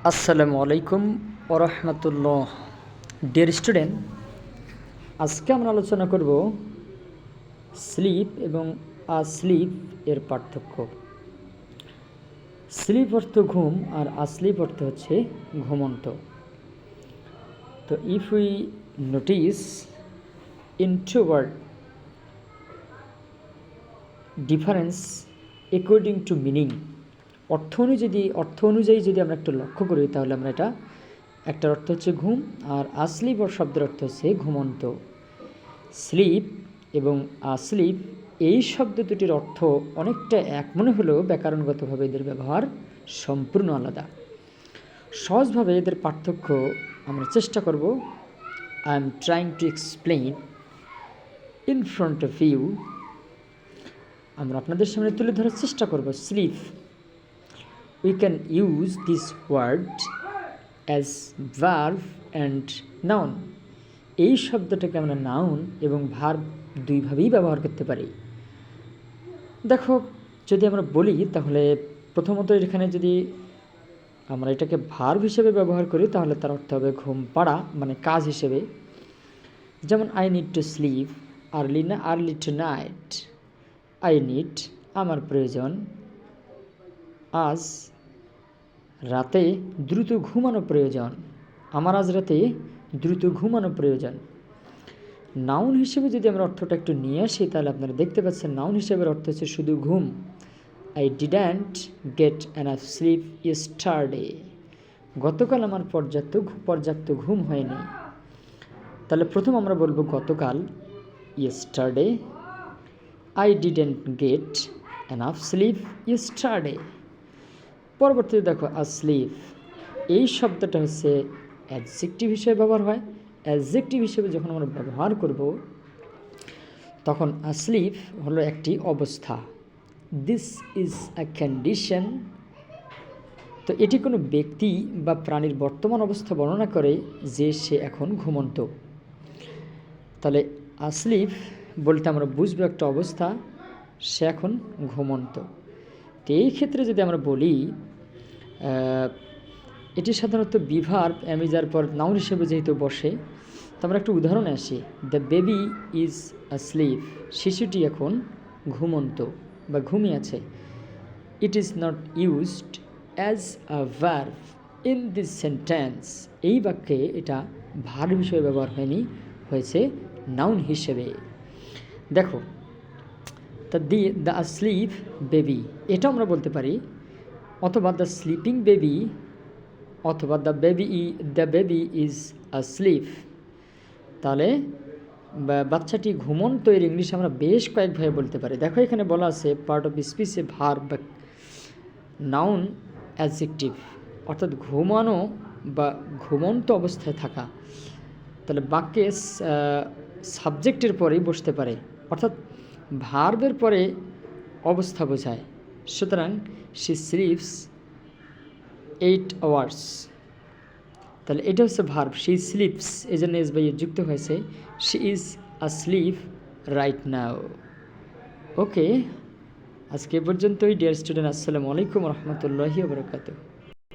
আসসালামু আলাইকুম ওরহমতুল্লাহ। ডিয়ার স্টুডেন্ট, আজকে আমরা আলোচনা করব স্লিপ এবং আসলিপ এর পার্থক্য। স্লিপ অর্থ ঘুম আর আসলিপ অর্থ হচ্ছে ঘুমন্ত। তো if we notice in two word difference according to meaning, অর্থ অনুযায়ী যদি আমরা একটু লক্ষ্য করি তাহলে আমরা একটার অর্থ হচ্ছে ঘুম আর আসলিপ শব্দের অর্থ হচ্ছে ঘুমন্ত। স্লিপ এবং আসলিপ এই শব্দ দুটির অর্থ অনেকটা এক মনে হলেও ব্যাকরণগতভাবে এদের ব্যবহার সম্পূর্ণ আলাদা। সহজভাবে এদের পার্থক্য আমরা চেষ্টা করব। I am trying to explain in front of you. আমরা আপনাদের সামনে তুলে ধরার চেষ্টা করব sleep. We can use this word as verb and noun. এই শব্দটাকে আমরা নাউন এবং ভার্ব দুইভাবেই ব্যবহার করতে পারি। দেখো, যদি আমরা বলি তাহলে প্রথমত এখানে যদি আমরা এটাকে ভার্ব হিসেবে ব্যবহার করি তাহলে তার অর্থ হবে ঘুম পাড়া, মানে কাজ হিসেবে। যেমন I need to sleep early two night. I need আমার প্রয়োজন, আজ রাতে দ্রুত ঘুমানো প্রয়োজন, আমার আজ রাতে দ্রুত ঘুমানো প্রয়োজন। নাউন হিসেবে যদি আমরা অর্থটা একটু নিয়ে আসি তাহলে আপনারা দেখতে পাচ্ছেন নাউন হিসেবের অর্থ হচ্ছে শুধু ঘুম। I didn't get enough sleep yesterday. গতকাল আমার পর্যাপ্ত ঘুম হয়নি। তাহলে প্রথম আমরা বলবো গতকাল, yesterday. I didn't get enough sleep yesterday. পরবর্তীতে দেখো আসলিপ, এই শব্দটা হচ্ছে অ্যাডজেক্টিভ হিসেবে ব্যবহার হয়। অ্যাডজেক্টিভ হিসেবে যখন আমরা ব্যবহার করব তখন আসলিপ হলো একটি অবস্থা। This is a condition. তো এটি কোনো ব্যক্তি বা প্রাণীর বর্তমান অবস্থা বর্ণনা করে যে সে এখন ঘুমন্ত। তাহলে আসলিপ বলতে আমরা বুঝবো একটা অবস্থা, সে এখন ঘুমন্ত। তো এই ক্ষেত্রে যদি আমরা বলি এটি সাধারণত বিভার্ব অ্যামিজার পর নাউন হিসেবে যেহেতু বসে, তো আমরা একটু উদাহরণে আসি। The baby is আসলিপ। শিশুটি এখন ঘুমন্ত বা ঘুমিয়ে আছে। It is not used as a verb in this sentence. এই বাক্যে এটা ভার্ব হিসেবে ব্যবহার হয়েছে নাউন হিসেবে। দেখো, দ্য আসলিপ বেবি এটা আমরা বলতে পারি, অথবা দ্য স্লিপিং বেবি, অথবা দ্য বেবি ইজ আসলিপ। তাহলে বাচ্চাটি ঘুমন্ত এর ইংলিশ আমরা বেশ কয়েকভাবে বলতে পারি। দেখো, এখানে বলা আছে part of speech A verb noun adjective, অর্থাৎ ঘুমানো বা ঘুমন্ত অবস্থায় থাকা। তাহলে বাক্যে সাবজেক্টের পরেই বসতে পারে, অর্থাৎ ভার্বের পরে অবস্থা বোঝায়। সুতরাং শি স্লিপস 8 hours। তাহলে এটা হচ্ছে ভার্ব, শি স্লিপস, এই জন্য এস বাই যুক্ত হয়েছে। She is asleep right now. Okay, আজকে পর্যন্তই ডিয়ার স্টুডেন্ট। আসসালামু আলাইকুম রহমতুল্লাহি ওয়া বারাকাতুহু।